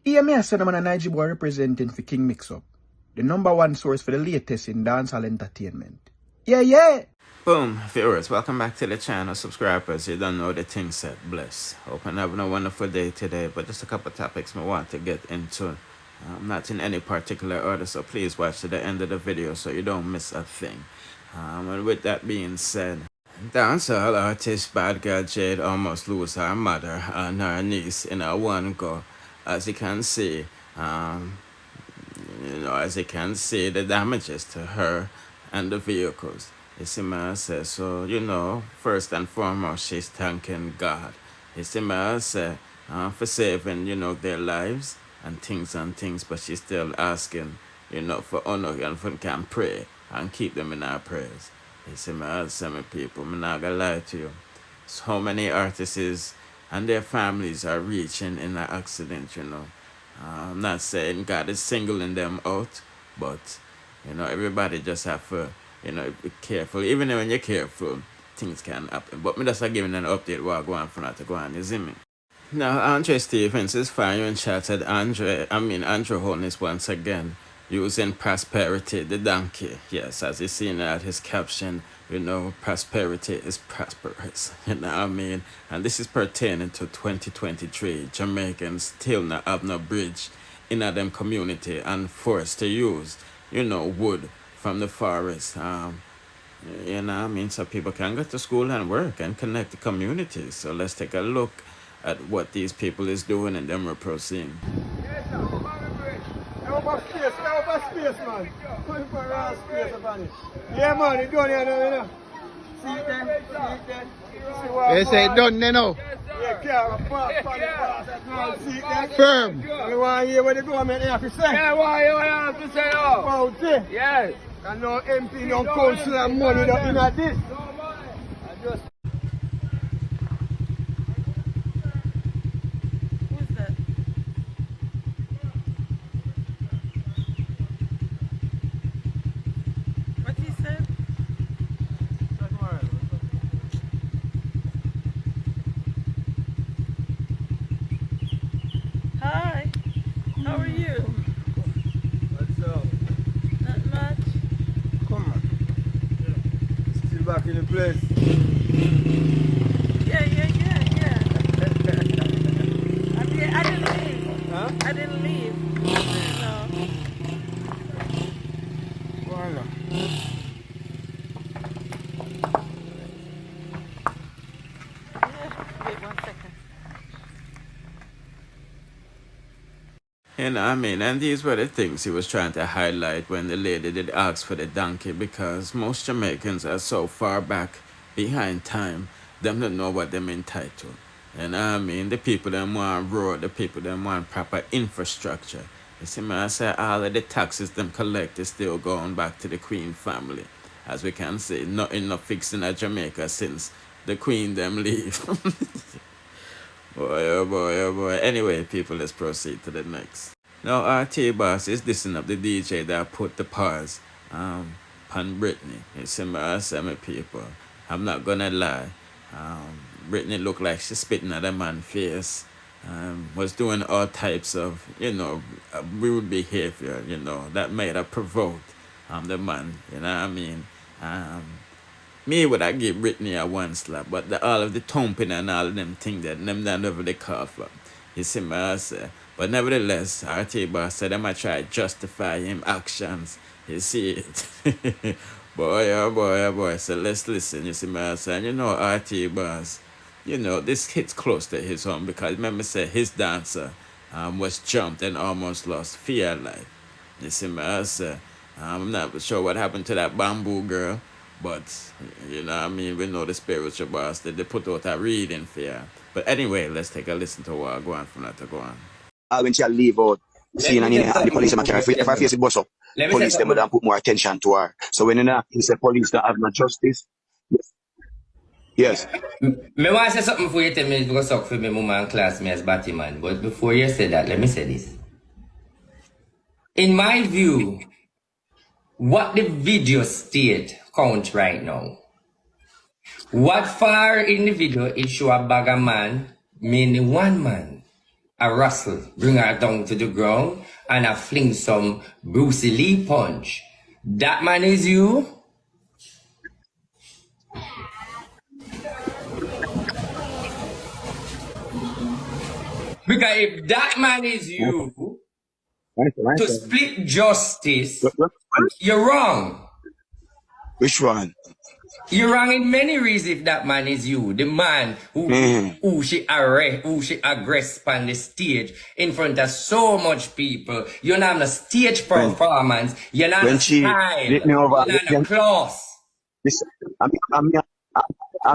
Hear me, I said I'm a Nigeria boy representing for King Mix-Up, the #1 source for the latest in dancehall entertainment. Yeah, yeah! Boom, viewers, welcome back to the channel. Subscribers, you don't know the thing said, bless. Hope you're having a wonderful day today, but just a couple topics I want to get into. Not in any particular order, so please watch to the end of the video so you don't miss a thing. And with that being said, dancehall artist Bad Girl Jade almost lose her mother and her niece in a one go. As you can see, the damages to her and the vehicles. You see, man, say, so, first and foremost, she's thanking God. You see, man, say, for saving, their lives and things, but she's still asking, for honor and for can pray and keep them in our prayers. You see, man, say, my people, I'm not gonna lie to you. So many artists and their families are reaching in an accident, I'm not saying God is singling them out, but, everybody just have to, be careful. Even when you're careful, things can happen. But me just giving an update what go on for not to go on, you see me? Now, Andre Stevens is firing shots at Andrew Holness once again, using prosperity, the donkey. Yes, as you seen at his caption, prosperity is prosperous, And this is pertaining to 2023. Jamaicans still not have no bridge in them community and forced to use, wood from the forest. So people can go to school and work and connect the communities. So let's take a look at what these people is doing and then we're proceeding. Space, man. Going for around space upon it. Yeah, man, it's done here now, See it there? They say done now. Yeah, can't park on the pass. See it there? Firm. I want to hear what the government have to say. Yeah, what you have to say now? About it. Yes. And no MP, no council and money in at this. I just... Who's that? What he said? Hi. How are you? What's up? Not much. Come on. Still back in the place. Yeah. I didn't leave. Huh? I didn't leave. No. Voila. Yeah. Wait 1 second. And these were the things he was trying to highlight when the lady did ask for the donkey, because most Jamaicans are so far back behind time, them don't know what them entitled. And the people them want road, the people them want proper infrastructure. You see, man, I say all of the taxes them collect is still going back to the Queen family. As we can see, nothing not fixing at Jamaica since the Queen them leave. Boy, oh boy. Anyway, people, let's proceed to the next. Now, RT Boss is dissing up the DJ that put the pause on Brittany. You see, I say, my people, I'm not gonna lie. Brittany looked like she's spitting at a man's face. Was doing all types of, rude behavior, that might have provoked the man, Me would I give Brittany a one slap, but all of the thumping and all of them things that them down over the car for. You see me, I say. But nevertheless, RT Boss said I'm going to try to justify him actions. You see it. boy. So let's listen. You see me, I say. And RT Boss, this hits close to his home, because remember say his dancer was jumped and almost lost fear life. You see me, I say. I'm not sure what happened to that bamboo girl. But, we know the spiritual boss that they put out a reading for you. But anyway, let's take a listen to what go on from that to go on. When she leave out, seeing the police if I face the bus up, police them would put more attention to her. So when he said police don't have no justice. Yes. Me want to say something before you tell me to go suck for me, mama and class me as Batman. But before you say that, let me say this. In my view, what the video state count right now. What far in the video it show a bag of man, meaning one man. I wrestle, bring her down to the ground, and I fling some Bruce Lee punch. That man is you? Because if that man is you, to split justice, you're wrong. Which one? You're wrong in many reasons if that man is you. The man who she aggress on the stage in front of so much people. You're not on a stage performance. You're not a style. You're not a class.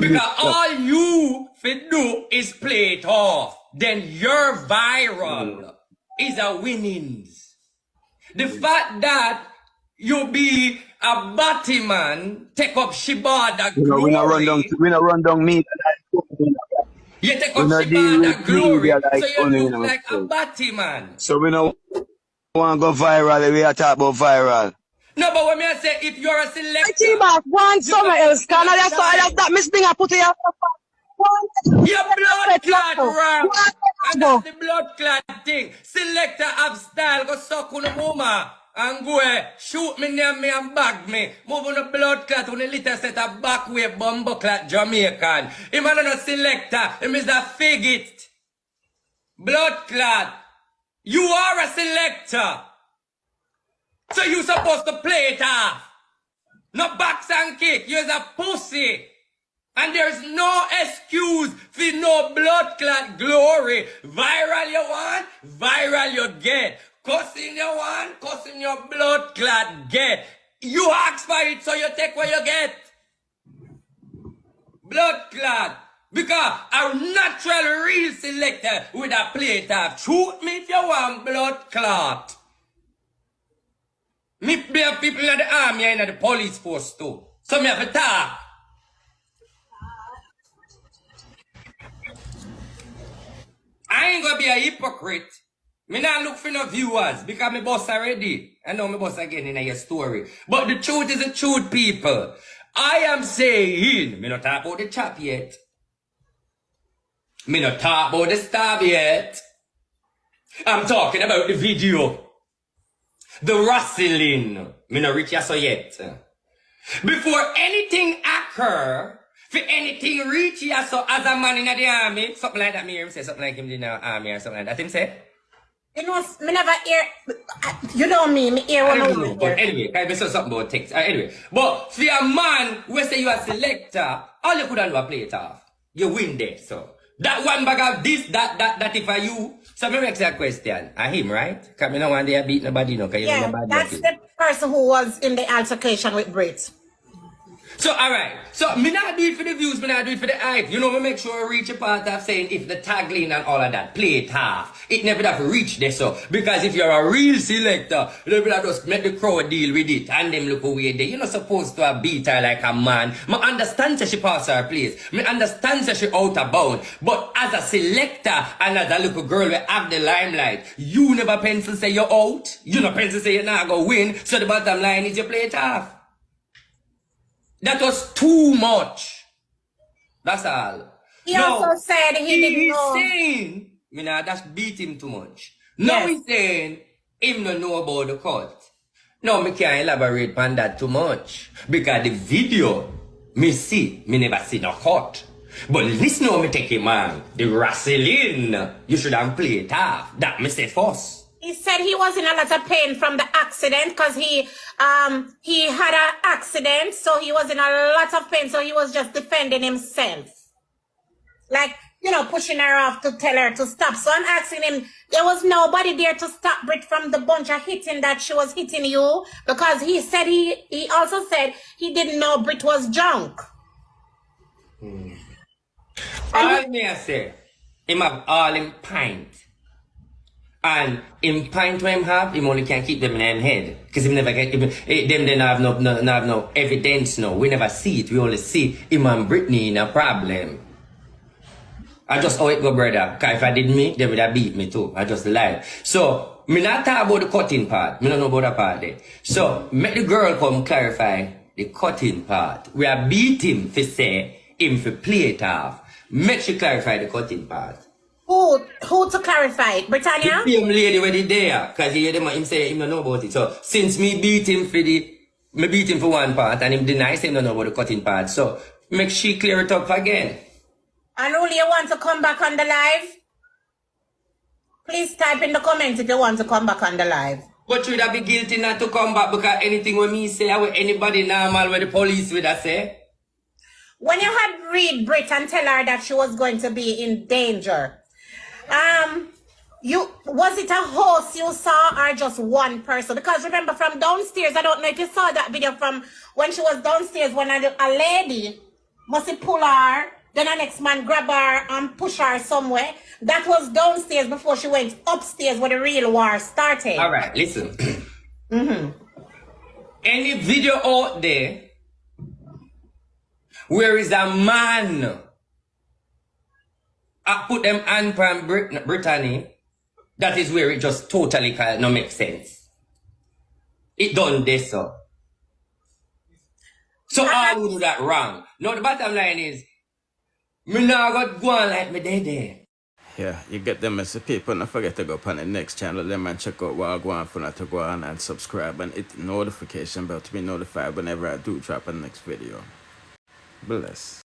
Because all you fit do is play it off. Then your viral is a winnings. The fact that you be a Batman, take up Shibada glory. We not run down me. You take up Shibada glory, so you look like a Batman. So we don't want to go viral. We are talking about viral. No, but when I say if you're a selector, one somewhere else. Can I just that Miss Bing I put here? Your blood clot wrong. And that's the blood clot thing. Selector have style, go suck on the mama. And go shoot me near me and bag me. Move on the blood clot on the little set of backway bumbo clot Jamaican. Him not a selector, him is a faggot. Blood clot. You are a selector. So you supposed to play it off. No box and kick. You're a pussy. And there's no excuse for no blood clot glory. Viral you want, viral you get. Cussing you want, cussing your blood clot get. You ask for it, so you take what you get. Blood clot. Because a natural real selector with a plate of shoot me if you want blood clot. Me play people in the army and in the police force too. So me have to talk. I ain't gonna be a hypocrite. Me not look for no viewers because me boss already. I know me boss again in your story. But the truth is the truth, people. I am saying, me not talk about the chop yet. Me not talk about the stab yet. I'm talking about the video. The wrestling. Me not reach so yet. Before anything occur, for anything reach so as a man in the army, something like that, me hear him say something like him in the army or something like that. Him say? You know, me never hear, you know me hear one of them. But anyway, I say something about text. Anyway, but for a man who say you a selector, all you could do is play it off. You win there, so. That one bag of this, that if I you. So me make a question. I him, right? Because me no want to beat nobody, no. Yeah, that's the person who was in the altercation with Brit. So, alright. So, me not do it for the views, me not do it for the hype. You know, me make sure I reach a part of saying if the tagline and all of that, play it half. It never have to reach there, so. Because if you're a real selector, you never just make the crowd deal with it and them look away there. You're not supposed to beat her like a man. Me understand that she pass her place. Me understand that she out of bound. But as a selector and as a little girl we have the limelight, you never pencil say you're out. You never pencil say you're not going to win. So the bottom line is you play it half. That was too much. That's all. He also said he didn't know. He's saying, me nah, that's beat him too much. Now he's saying, him don't know about the cut. No, me can't elaborate on that too much. Because the video, me see, me never see no cut. But listen how me take him on. The wrestling, you should have played it off. That me say first. He said he was in a lot of pain from the accident because he had an accident, so he was in a lot of pain, so he was just defending himself. Like, you know, pushing her off to tell her to stop. So I'm asking him, there was nobody there to stop Brit from the bunch of hitting that she was hitting you, because he said he also said he didn't know Brit was drunk. All me I say, him have all in pint. And in pint when him have, him only can keep them in him head. Because him never get, them then have no evidence, no. We never see it, we only see him and Brittany in a problem. I just how it go, brother. Because if I did me, they would have beat me too. I just lied. So, me not talk about the cutting part. Me don't know about that part there. So, make the girl come clarify the cutting part. We are beat him for say, him for play it off. Make she clarify the cutting part. Who to clarify it? The Britannia? same lady where they there, cause he hear them him say him don't know about it. So since me beat him for one part and him deny say him don't know about the cutting part. So make she clear it up again. And Ruli, you want to come back on the live? Please type in the comments if you want to come back on the live. But you'd be guilty not to come back because anything when me say, or anybody normal where the police would have say. When you had read Brit and tell her that she was going to be in danger, was it a host you saw or just one person? Because remember from downstairs, I don't know if you saw that video from when she was downstairs when a lady must pull her, then the next man grab her and push her somewhere. That was downstairs before she went upstairs where the real war started. All right, listen. Any video out there where is a man put them hand from Brittany, that is where it just totally no make sense. It done this so. So all who do that wrong. No, the bottom line is, me now got go on like me there. Yeah, you get them as a people. Don't forget to go up on the next channel them and check out what I go on for not to go on and subscribe and hit the notification bell to be notified whenever I do drop a next video. Bless.